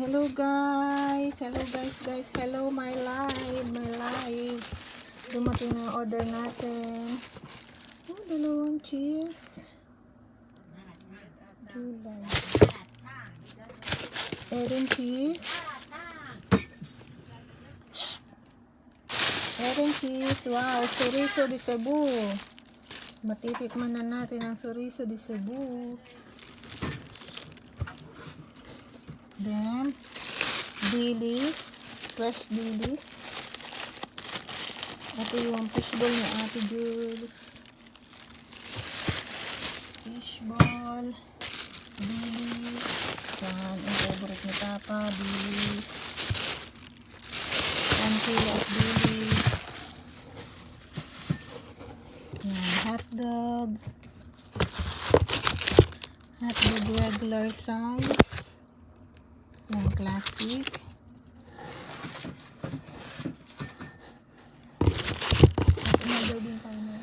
Hello guys, hello my live. Dumating na order natin. Oh, dalawang cheese. Aaron cheese. Aaron cheese. Wow, chorizo de Cebu. Matitikman na natin ang chorizo de Cebu. Then, dilis. Fresh dilis. Ito yung fishball ni Ate Jules. Fishball. Dilis. Yan, ang favorite ni Papa. Dilis. 1 kilo of dilis. Yan, hotdog. Hotdog regular size. Yan, classic. At din tayo na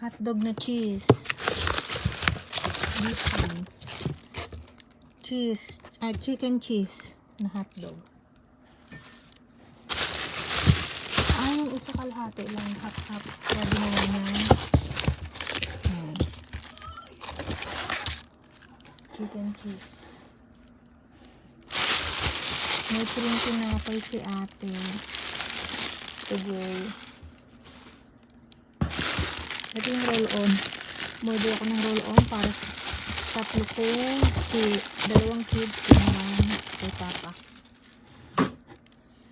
hotdog na cheese. This one. Cheese. Chicken cheese na hotdog. Yung isa kalahati lang. Half. Sabi na yan. Yan. Chicken cheese. May cream tinapay si ate. Today. Ito yung roll-on. Modi ako ng roll-on para sa tatlo ko. Dalawang kids. Naman kay Papa.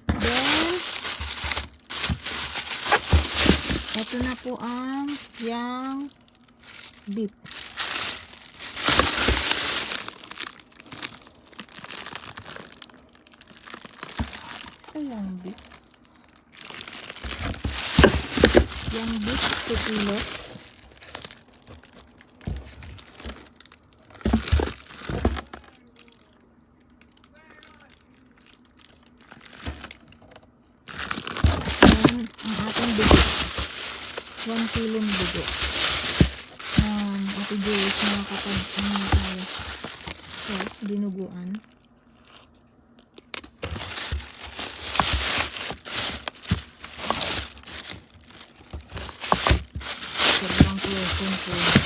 Then, ito na po ang yang beef. Yang beef. Yang beef 2 kilos. And ang ating dugo. 1 kilong dugo. Ate Jules mga kapag tayo. So, dinuguan. Sobrang closing po.